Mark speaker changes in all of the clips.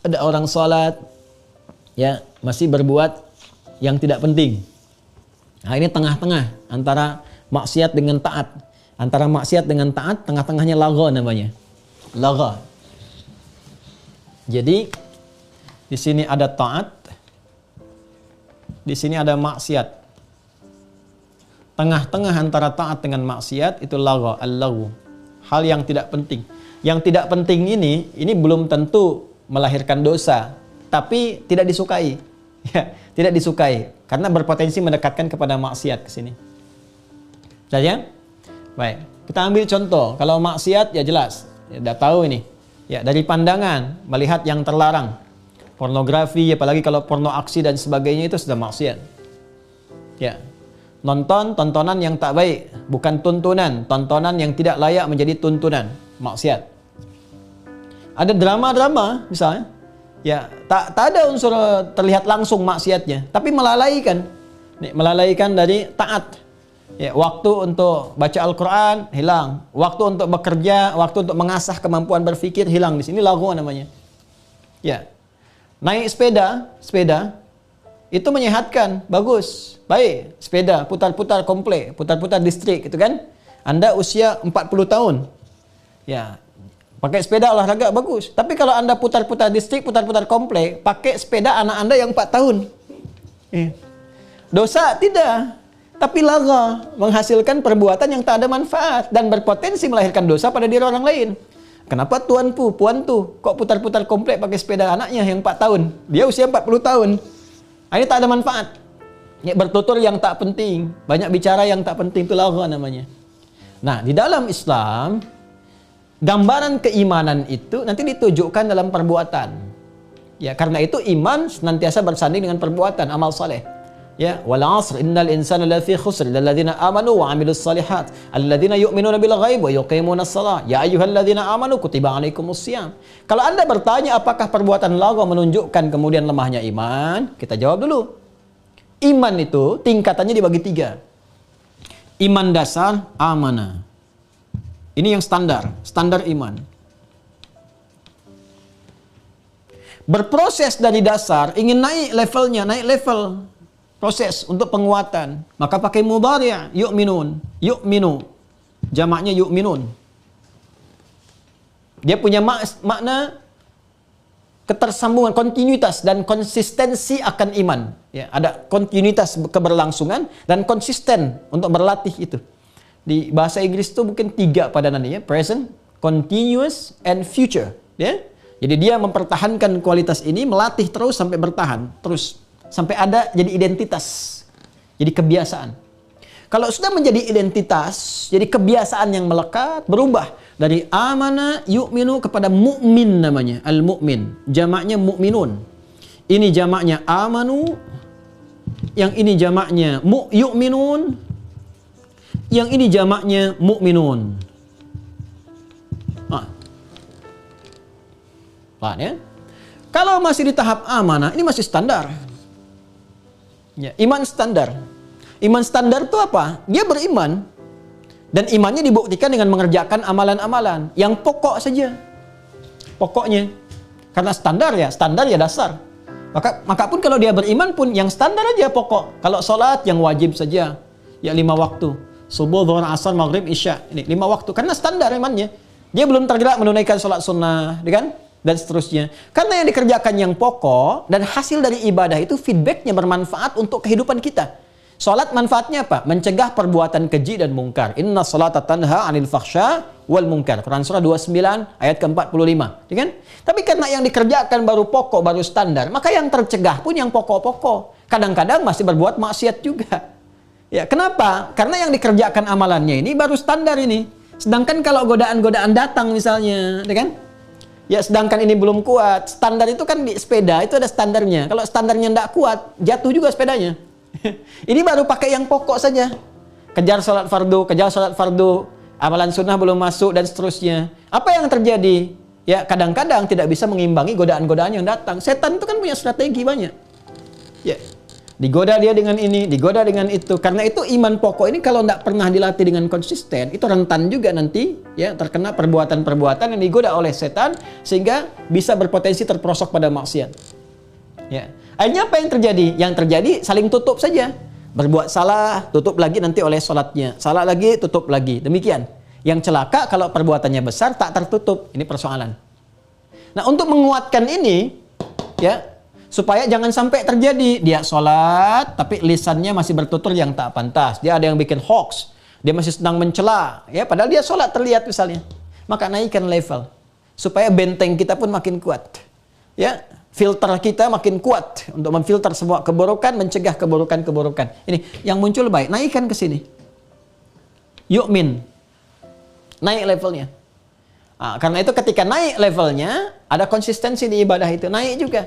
Speaker 1: ada orang sholat, ya masih berbuat yang tidak penting. Nah ini tengah-tengah antara maksiat dengan taat. Antara maksiat dengan taat, tengah-tengahnya lagha namanya. Lagha. Jadi di sini ada taat, di sini ada maksiat. Tengah-tengah antara taat dengan maksiat itu lagha, al-laghu. Hal yang tidak penting. Yang tidak penting ini belum tentu melahirkan dosa, tapi tidak disukai. Ya, tidak disukai karena berpotensi mendekatkan kepada maksiat ke sini. Saja? Baik, kita ambil contoh. Kalau maksiat ya jelas, ya udah tahu ini. Ya, dari pandangan melihat yang terlarang. Pornografi, apalagi kalau porno aksi dan sebagainya itu sudah maksiat. Ya. Nonton tontonan yang tak baik, bukan tuntunan, tontonan yang tidak layak menjadi tuntunan, maksiat. Ada drama-drama misalnya, ya tak ada unsur terlihat langsung maksiatnya, tapi melalaikan. Melalaikan dari taat. Ya, waktu untuk baca Al-Quran hilang, waktu untuk bekerja, waktu untuk mengasah kemampuan berpikir hilang. Di sini laghu namanya. Ya, naik sepeda itu menyehatkan, bagus, baik. Sepeda putar-putar komplek, putar-putar distrik, gitu kan? Anda usia 40 tahun, ya pakai sepeda olahraga bagus. Tapi kalau Anda putar-putar distrik, putar-putar komplek, pakai sepeda anak Anda yang 4 tahun, dosa tidak. Tapi lagha, menghasilkan perbuatan yang tak ada manfaat dan berpotensi melahirkan dosa pada diri orang lain. Kenapa tuanku, puantu kok putar-putar komplek pakai sepeda anaknya yang 4 tahun? Dia usia 40 tahun. Ini tak ada manfaat. Ya, bertutur yang tak penting, banyak bicara yang tak penting, itu lagha namanya. Nah, di dalam Islam, gambaran keimanan itu nanti ditunjukkan dalam perbuatan. Ya, karena itu iman senantiasa bersanding dengan perbuatan, amal saleh. Ya, wal 'asr innal insana lafi khusr illal ladzina amanu wa 'amilus shalihat alladzina yu'minuna bil ghaib wa yuqimunas shalah ya ayyuhalladzina amanu kutiba 'alaikumus shiyam. Kalau Anda bertanya apakah perbuatan lagha menunjukkan kemudian lemahnya iman, kita jawab dulu. Iman itu tingkatannya dibagi 3. Iman dasar, amanah. Ini yang standar iman. Berproses dari dasar, ingin naik levelnya, naik level. Proses untuk penguatan, maka pakai mudhari', yu'minu, jamaknya yu'minun. Dia punya makna ketersambungan, kontinuitas dan konsistensi akan iman. Ya, ada kontinuitas keberlangsungan dan konsisten untuk berlatih itu. Di bahasa Inggris itu mungkin 3 padanannya, ya, present, continuous, and future. Ya, jadi dia mempertahankan kualitas ini, melatih terus sampai bertahan terus. Sampai ada jadi identitas, jadi kebiasaan. Kalau sudah menjadi identitas, jadi kebiasaan yang melekat, berubah dari amana yu'minu kepada mu'min namanya, al-mu'min. Jamaknya mu'minun. Ini jamaknya amanu, yang ini jamaknya yu'minun, yang ini jamaknya mu'minun. Paham ya? Kalau masih di tahap amanah, ini masih standar. Ya, iman standar. Iman standar itu apa? Dia beriman dan imannya dibuktikan dengan mengerjakan amalan-amalan yang pokok saja. Pokoknya. Karena standar ya dasar. Maka pun kalau dia beriman pun yang standar aja pokok. Kalau sholat yang wajib saja, ya 5 waktu. Subuh, dhuhr, asar, maghrib, isya. Ini 5 waktu. Karena standar imannya. Dia belum tergerak menunaikan sholat sunnah, kan? Dan seterusnya. Karena yang dikerjakan yang pokok dan hasil dari ibadah itu feedbacknya bermanfaat untuk kehidupan kita. Salat manfaatnya apa? Mencegah perbuatan keji dan mungkar. Inna salata tanha 'anil fakhsya wal munkar. Quran surah 29 ayat ke-45, ya kan? Tapi karena yang dikerjakan baru pokok, baru standar, maka yang tercegah pun yang pokok-pokok. Kadang-kadang masih berbuat maksiat juga. Ya, kenapa? Karena yang dikerjakan amalannya ini baru standar ini. Sedangkan kalau godaan-godaan datang misalnya, ya kan? Ya, sedangkan ini belum kuat. Standar itu kan di sepeda itu ada standarnya. Kalau standarnya tidak kuat, jatuh juga sepedanya. Ini baru pakai yang pokok saja. Kejar sholat fardu, amalan sunnah belum masuk dan seterusnya. Apa yang terjadi? Ya, kadang-kadang tidak bisa mengimbangi godaan-godaan yang datang. Setan itu kan punya strategi banyak. Ya, Digoda dia dengan ini, digoda dengan itu. Karena itu iman pokok ini kalau tidak pernah dilatih dengan konsisten, itu rentan juga nanti ya terkena perbuatan-perbuatan yang digoda oleh setan sehingga bisa berpotensi terperosok pada maksiat. Ya. Akhirnya apa yang terjadi? Yang terjadi saling tutup saja. Berbuat salah, tutup lagi nanti oleh sholatnya. Salah lagi, tutup lagi. Demikian. Yang celaka kalau perbuatannya besar tak tertutup. Ini persoalan. Nah, untuk menguatkan ini, ya, supaya jangan sampai terjadi dia sholat, tapi lisannya masih bertutur yang tak pantas. Dia ada yang bikin hoax. Dia masih sedang mencela. Ya, padahal dia sholat terlihat misalnya. Maka naikkan level. Supaya benteng kita pun makin kuat. Ya, filter kita makin kuat untuk memfilter semua keburukan, mencegah keburukan-keburukan. Ini yang muncul baik, naikkan ke sini. Yu'min. Naik levelnya. Karena itu ketika naik levelnya, ada konsistensi di ibadah itu, naik juga.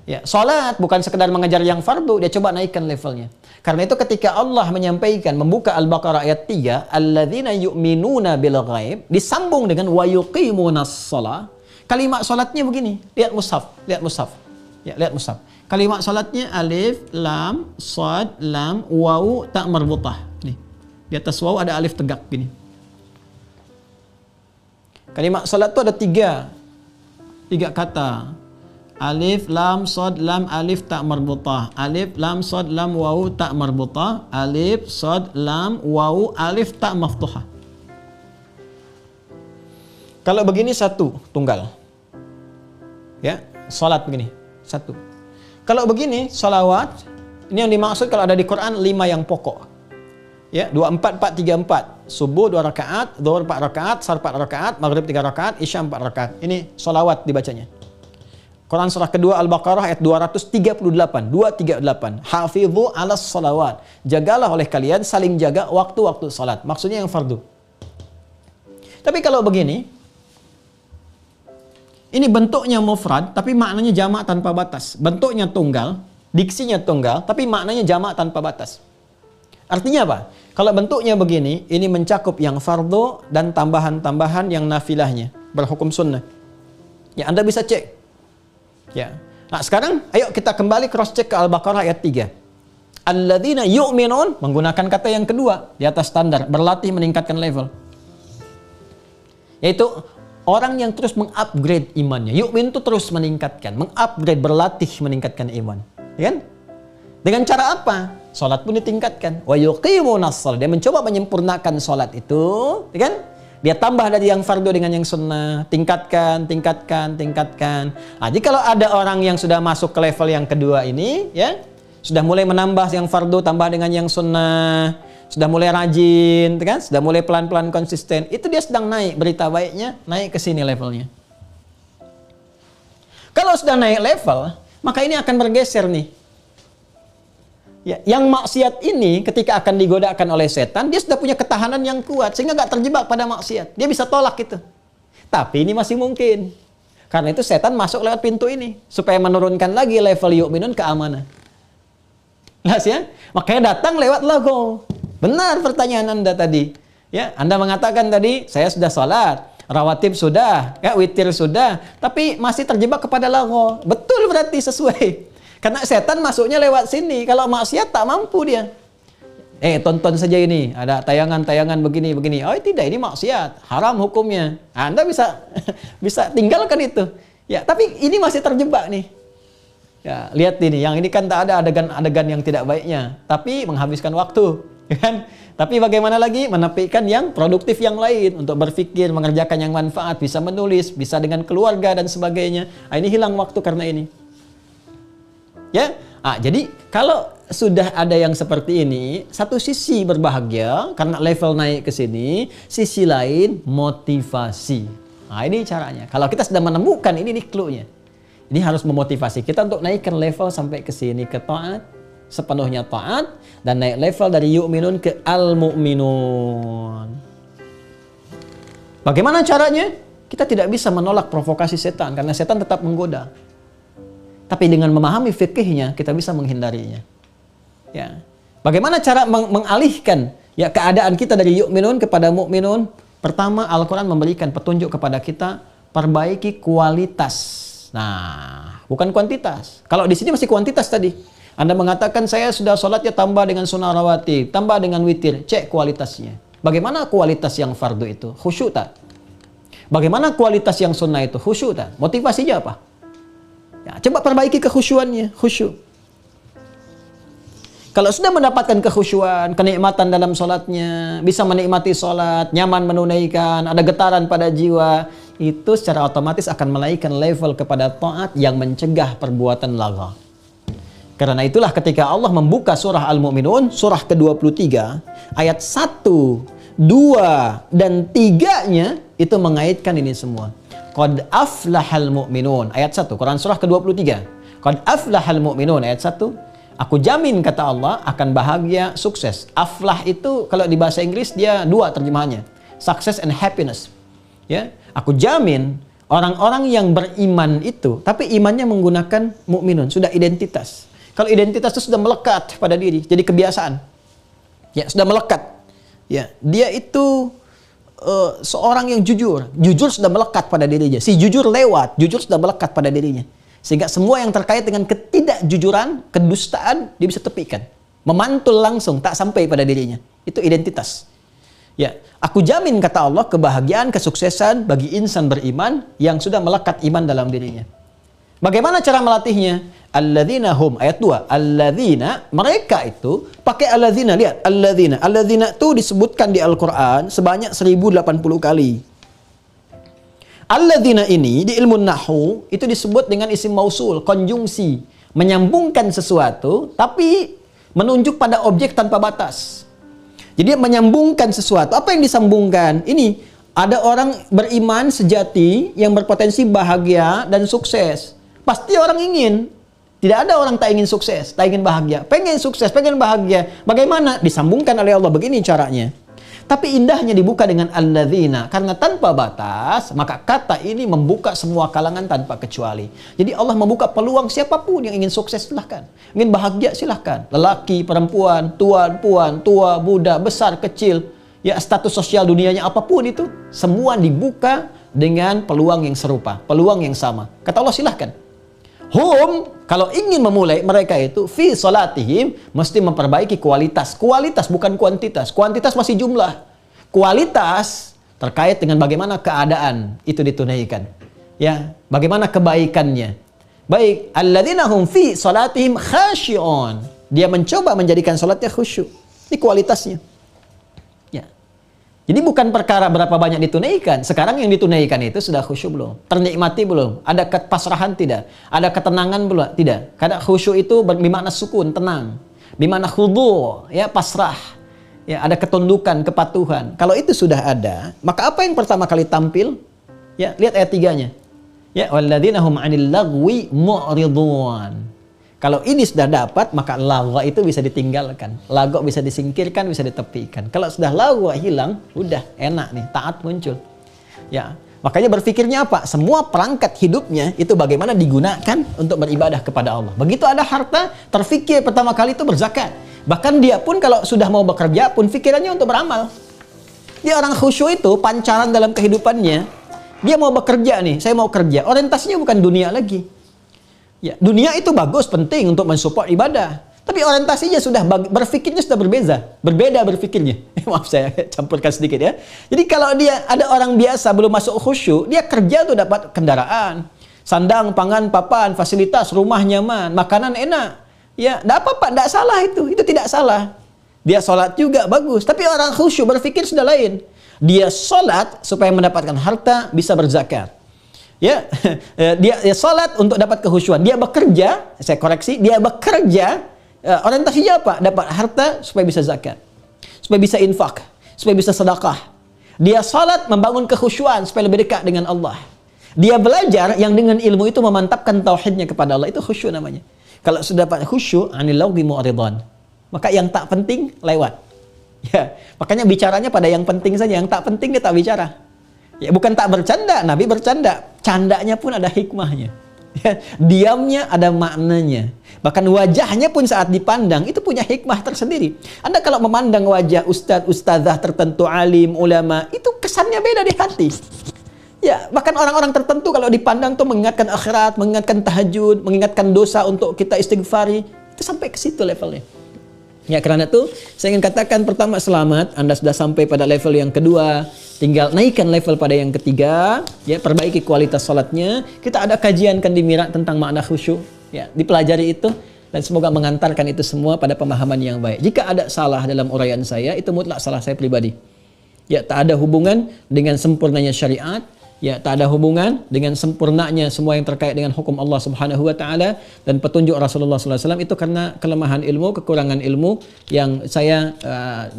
Speaker 1: Ya, salat bukan sekedar mengejar yang fardu, dia coba naikkan levelnya. Karena itu ketika Allah menyampaikan, membuka Al-Baqarah ayat 3, alladzina yu'minuna bil ghaib, disambung dengan wa yuqimunas shalah. Kalimat salatnya begini, lihat mushaf, lihat mushaf. Ya, lihat mushaf. Kalimat salatnya alif, lam, shad, lam, waw, ta marbutah. Nih. Di atas waw ada alif tegak gini. Kalimat salat itu ada tiga kata. Alif, lam, shad, lam, alif, ta marbutah. Alif, lam, shad, lam, waw, ta marbutah. Alif, shad, lam, waw, alif, ta maftuhah. Kalau begini satu, tunggal. Ya, salat begini, satu. Kalau begini, salawat, ini yang dimaksud kalau ada di Quran 5 yang pokok. Ya, 24, 4, 3, 4. Subuh 2 rakaat, zuhur 4 rakaat, asar 4 rakaat, maghrib 3 rakaat, isya 4 rakaat. Ini salawat dibacanya. Quran surah kedua Al-Baqarah ayat 238, 238. Hafidhu 'alas salawat. Jagalah oleh kalian, saling jaga waktu-waktu salat. Maksudnya yang fardu. Tapi kalau begini, ini bentuknya mufrad, tapi maknanya jamak tanpa batas. Bentuknya tunggal, diksinya tunggal, tapi maknanya jamak tanpa batas. Artinya apa? Kalau bentuknya begini, ini mencakup yang fardu dan tambahan-tambahan yang nafilahnya, berhukum sunnah. Ya, Anda bisa cek. Ya. Nah, sekarang ayo kita kembali cross check ke Al-Baqarah ayat 3. Alladzina yu'minun, menggunakan kata yang kedua di atas standar, berlatih meningkatkan level. Yaitu orang yang terus mengupgrade imannya. Yu'min itu terus meningkatkan, mengupgrade, berlatih meningkatkan iman. Ya kan? Dengan cara apa? Salat pun ditingkatkan. Wa yuqimunas shalah. Dia mencoba menyempurnakan salat itu, ya kan? Dia tambah dari yang fardu dengan yang sunnah, tingkatkan. Nah, jadi kalau ada orang yang sudah masuk ke level yang kedua ini, ya, sudah mulai menambah yang fardu tambah dengan yang sunnah, sudah mulai rajin, kan? Sudah mulai pelan-pelan konsisten. Itu dia sedang naik, berita baiknya naik ke sini levelnya. Kalau sudah naik level, maka ini akan bergeser nih. Ya, yang maksiat ini ketika akan digodakan oleh setan, dia sudah punya ketahanan yang kuat sehingga nggak terjebak pada maksiat. Dia bisa tolak itu. Tapi ini masih mungkin. Karena itu setan masuk lewat pintu ini supaya menurunkan lagi level yu'minun ke amanah. Jelas ya? Makanya datang lewat lagu. Benar pertanyaan Anda tadi. Ya, Anda mengatakan tadi, saya sudah sholat, rawatib sudah, ya, witir sudah, tapi masih terjebak kepada lagu. Betul, berarti sesuai. Karena setan masuknya lewat sini. Kalau maksiat tak mampu dia. Tonton saja ini. Ada tayangan-tayangan begini. Oh tidak, ini maksiat. Haram hukumnya. Anda bisa bisa tinggalkan itu. Ya, tapi ini masih terjebak nih. Ya, lihat ini. Yang ini kan tak ada adegan-adegan yang tidak baiknya. Tapi menghabiskan waktu. Kan? Tapi bagaimana lagi? Menepikan yang produktif yang lain. Untuk berpikir, mengerjakan yang manfaat. Bisa menulis, bisa dengan keluarga dan sebagainya. Ini hilang waktu karena ini. Ya, jadi kalau sudah ada yang seperti ini, satu sisi berbahagia karena level naik ke sini, sisi lain motivasi. Nah, ini caranya. Kalau kita sudah menemukan ini clue-nya. Ini harus memotivasi kita untuk naikkan level sampai ke sini, ke taat, sepenuhnya taat, dan naik level dari yu'minun ke al-mu'minun. Bagaimana caranya? Kita tidak bisa menolak provokasi setan karena setan tetap menggoda. Tapi dengan memahami fikihnya, kita bisa menghindarinya. Ya. Bagaimana cara mengalihkan ya keadaan kita dari yu'minun kepada mu'minun? Pertama, Al-Quran memberikan petunjuk kepada kita, perbaiki kualitas. Nah, bukan kuantitas. Kalau di sini masih kuantitas tadi. Anda mengatakan saya sudah sholatnya tambah dengan sunnah rawatib, tambah dengan witir. Cek kualitasnya. Bagaimana kualitas yang fardu itu? Khusyuk tak? Bagaimana kualitas yang sunnah itu? Khusyuk tak? Motivasinya apa? Ya, coba perbaiki kekhusyuannya. Khusyuk. Kalau sudah mendapatkan kekhusyuan, kenikmatan dalam sholatnya, bisa menikmati sholat, nyaman menunaikan, ada getaran pada jiwa, itu secara otomatis akan menaikkan level kepada taat yang mencegah perbuatan lagha. Karena itulah ketika Allah membuka surah Al-Mu'minun, surah ke-23, ayat 1, 2, dan 3-nya, itu mengaitkan ini semua. Qad aflahal mu'minun, ayat 1, Quran surah ke-23. Qad aflahal mu'minun, ayat 1. Aku jamin, kata Allah, akan bahagia, sukses. Aflah itu kalau di bahasa Inggris dia dua terjemahannya. Success and happiness. Ya, aku jamin orang-orang yang beriman itu, tapi imannya menggunakan mukminun, sudah identitas. Kalau identitas itu sudah melekat pada diri, jadi kebiasaan. Ya, sudah melekat. Ya, dia itu seorang yang jujur. Jujur sudah melekat pada dirinya. Si jujur lewat, jujur sudah melekat pada dirinya. Sehingga semua yang terkait dengan ketidakjujuran, kedustaan, dia bisa tepikan. Memantul langsung, tak sampai pada dirinya. Itu identitas. Ya, aku jamin, kata Allah, kebahagiaan, kesuksesan bagi insan beriman yang sudah melekat iman dalam dirinya. Bagaimana cara melatihnya? Alladzina hum, ayat 2. Alladzina, mereka itu, pakai alladzina, lihat. Alladzina itu disebutkan di Al-Quran sebanyak 1080 kali. Alladzina ini di ilmu nahwu itu disebut dengan isim mausul, konjungsi, menyambungkan sesuatu tapi menunjuk pada objek tanpa batas. Jadi menyambungkan sesuatu. Apa yang disambungkan? Ini ada orang beriman sejati yang berpotensi bahagia dan sukses. Pasti orang ingin. Tidak ada orang tak ingin sukses, tak ingin bahagia. Pengen sukses, pengen bahagia. Bagaimana? Disambungkan oleh Allah. Begini caranya. Tapi indahnya dibuka dengan alladzina, karena tanpa batas, maka kata ini membuka semua kalangan tanpa kecuali. Jadi Allah membuka peluang siapapun yang ingin sukses, silahkan. Ingin bahagia, silahkan. Lelaki, perempuan, tuan, puan, tua, muda, besar, kecil, ya status sosial dunianya apapun itu, semua dibuka dengan peluang yang serupa, peluang yang sama. Kata Allah, silahkan. Hum, kalau ingin memulai mereka itu fi salatihim mesti memperbaiki kualitas. Kualitas bukan kuantitas. Kuantitas masih jumlah. Kualitas terkait dengan bagaimana keadaan itu ditunaikan. Ya, bagaimana kebaikannya. Baik, alladzina hum fi salatihim khashi'un. Dia mencoba menjadikan salatnya khusyuk. Ini kualitasnya. Ya. Jadi bukan perkara berapa banyak ditunaikan. Sekarang yang ditunaikan itu sudah khusyuk belum? Ternikmati belum? Ada kepasrahan tidak? Ada ketenangan belum? Tidak. Karena khusyuk itu bermakna sukun, tenang. Bermakna khudu', ya, pasrah. Ya, ada ketundukan, kepatuhan. Kalau itu sudah ada, maka apa yang pertama kali tampil? Ya, lihat ayat 3-nya. Ya, walladzina hum 'anil lagwi mu'ridun. Kalau ini sudah dapat, maka lagwa itu bisa ditinggalkan. Lagwa bisa disingkirkan, bisa ditepikan. Kalau sudah lagwa hilang, udah enak nih, taat muncul. Ya, makanya berpikirnya apa? Semua perangkat hidupnya itu bagaimana digunakan untuk beribadah kepada Allah. Begitu ada harta, terfikir pertama kali itu berzakat. Bahkan dia pun kalau sudah mau bekerja pun pikirannya untuk beramal. Dia orang khusyuk itu pancaran dalam kehidupannya. Dia mau bekerja nih, saya mau kerja. Orientasinya bukan dunia lagi. Ya, dunia itu bagus, penting untuk mensupport ibadah. Tapi orientasinya sudah, berpikirnya sudah berbeda berpikirnya. Maaf saya campurkan sedikit ya. Jadi kalau dia ada orang biasa belum masuk khusyuk, dia kerja tuh dapat kendaraan, sandang, pangan, papan, fasilitas, rumah nyaman, makanan enak. Ya, enggak apa-apa, enggak salah itu tidak salah. Dia sholat juga bagus, tapi orang khusyuk berpikir sudah lain. Dia sholat supaya mendapatkan harta, bisa berzakat. Ya, dia salat untuk dapat kehusyuan. Dia bekerja, saya koreksi, dia bekerja, orientasinya apa? Dapat harta supaya bisa zakat, supaya bisa infak, supaya bisa sedekah. Dia salat membangun kehusyuan supaya lebih dekat dengan Allah. Dia belajar yang dengan ilmu itu memantapkan tauhidnya kepada Allah, itu khusyuk namanya. Kalau sudah dapat khusyuk, anil lagwi mu'ridun, maka yang tak penting lewat. Ya, makanya bicaranya pada yang penting saja, yang tak penting dia tak bicara. Ya, bukan tak bercanda, Nabi bercanda. Candanya pun ada hikmahnya. Ya, diamnya ada maknanya. Bahkan wajahnya pun saat dipandang itu punya hikmah tersendiri. Anda kalau memandang wajah ustadz-ustadzah tertentu, alim, ulama, itu kesannya beda di hati. Ya, bahkan orang-orang tertentu kalau dipandang tuh mengingatkan akhirat, mengingatkan tahajud, mengingatkan dosa untuk kita istighfari. Itu sampai ke situ levelnya. Ya, karena itu saya ingin katakan pertama selamat, Anda sudah sampai pada level yang kedua, tinggal naikkan level pada yang ketiga, ya, perbaiki kualitas salatnya. Kita ada kajian kan di Mira tentang makna khusyuk, ya, dipelajari itu dan semoga mengantarkan itu semua pada pemahaman yang baik. Jika ada salah dalam uraian saya, itu mutlak salah saya pribadi. Ya, tak ada hubungan dengan sempurnanya syariat. Ya, tak ada hubungan dengan sempurnanya semua yang terkait dengan hukum Allah Subhanahu wa taala dan petunjuk Rasulullah sallallahu alaihi wasallam. Itu karena kelemahan ilmu, kekurangan ilmu yang saya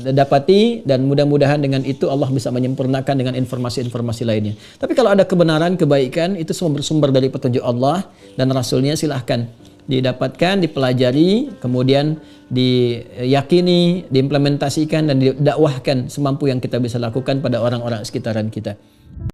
Speaker 1: dapati, dan mudah-mudahan dengan itu Allah bisa menyempurnakan dengan informasi-informasi lainnya. Tapi kalau ada kebenaran, kebaikan, itu semua bersumber dari petunjuk Allah dan Rasulnya, silahkan didapatkan, dipelajari, kemudian diyakini, diimplementasikan dan didakwahkan semampu yang kita bisa lakukan pada orang-orang sekitaran kita.